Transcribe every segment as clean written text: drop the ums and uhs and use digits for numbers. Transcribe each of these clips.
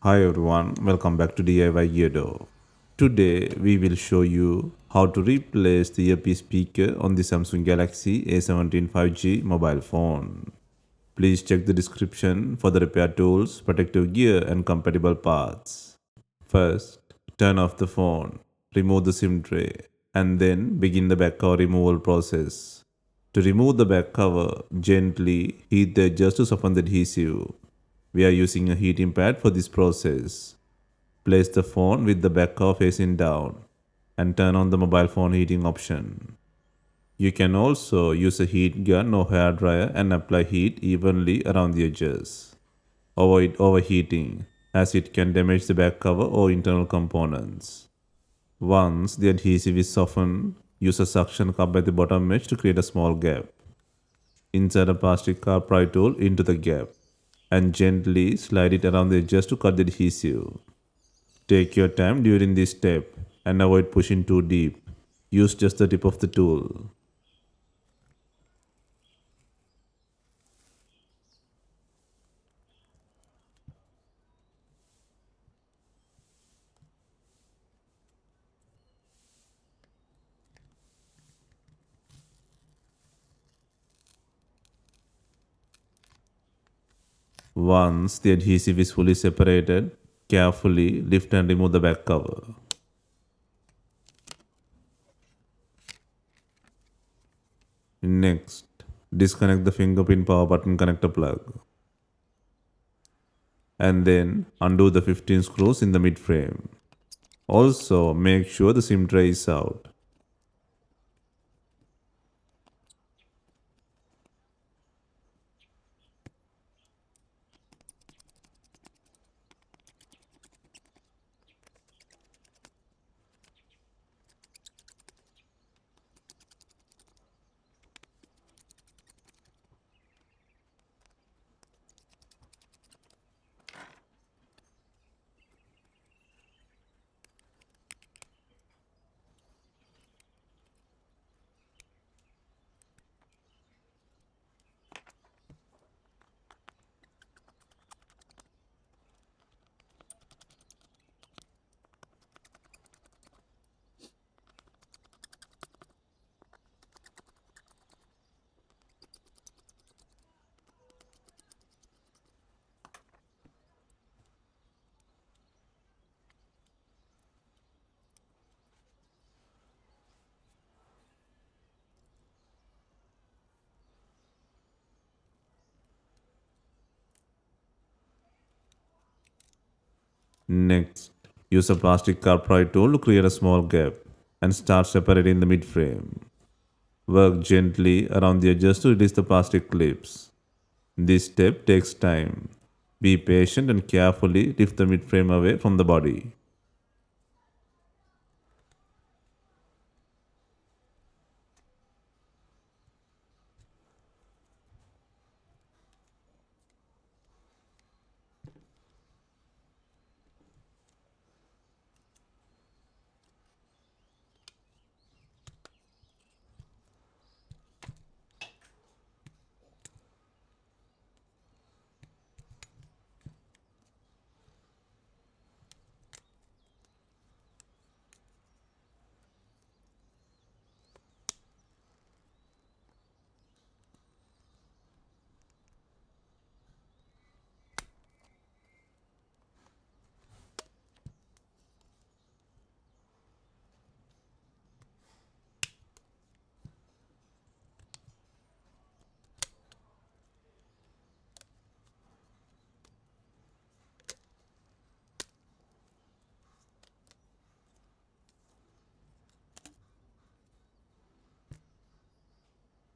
Hi everyone, welcome back to DIY. Today we will show you how to replace the earpiece speaker on the Samsung Galaxy A17 5G mobile phone. Please check the description for the repair tools, protective gear and compatible parts. First, turn off the phone, remove the SIM tray and then begin the back cover removal process. To remove the back cover, gently heat the edges to soften the adhesive. We are using a heating pad for this process. Place the phone with the back cover facing down and turn on the mobile phone heating option. You can also use a heat gun or hair dryer and apply heat evenly around the edges. Avoid overheating as it can damage the back cover or internal components. Once the adhesive is softened, use a suction cup at the bottom edge to create a small gap. Insert a plastic car pry tool into the gap and gently slide it around the edges to cut the adhesive. Take your time during this step and avoid pushing too deep. Use just the tip of the tool. Once the adhesive is fully separated, carefully lift and remove the back cover. Next, disconnect the fingerprint power button connector plug. And then undo the 15 screws in the mid frame. Also, make sure the SIM tray is out. Next, use a plastic car pry tool to create a small gap and start separating the mid frame. Work gently around the edges to release the plastic clips. This step takes time. Be patient and carefully lift the mid frame away from the body.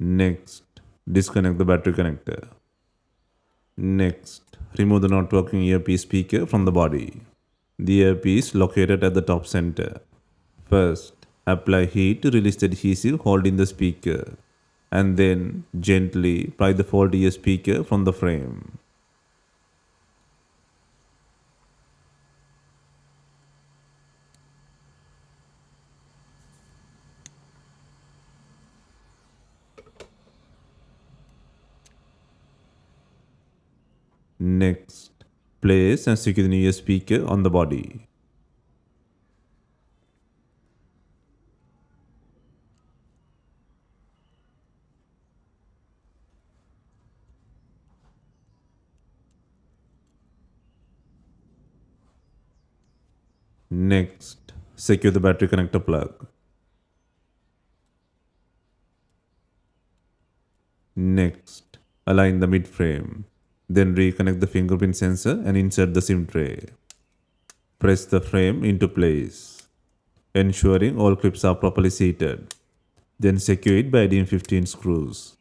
Next, disconnect the battery connector. Next, remove the not working earpiece speaker from the body. The earpiece located at the top center. First, apply heat to release the adhesive holding the speaker, and then gently pry the faulty ear speaker from the frame. Next, Place and secure the new speaker on the body. Next, secure the battery connector plug. Next, align the mid frame. Then reconnect the fingerprint sensor and insert the SIM tray. Press the frame into place, ensuring all clips are properly seated. Then secure it by adding 15 screws.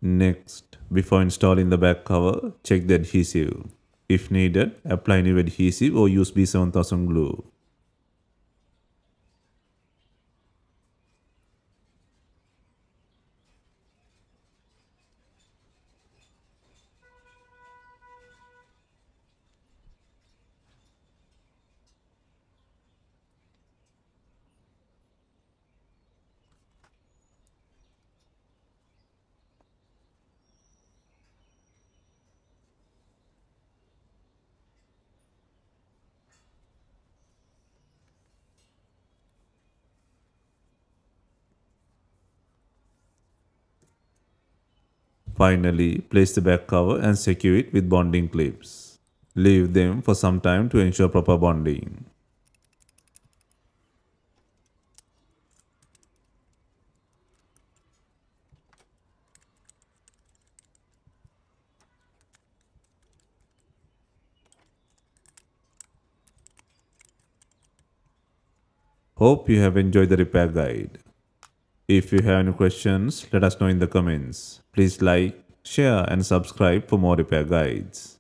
Next, before installing the back cover, check the adhesive. If needed, apply new adhesive or use B7000 glue. Finally, place the back cover and secure it with bonding clips. Leave them for some time to ensure proper bonding. Hope you have enjoyed the repair guide. If you have any questions, let us know in the comments. Please like, share and subscribe for more repair guides.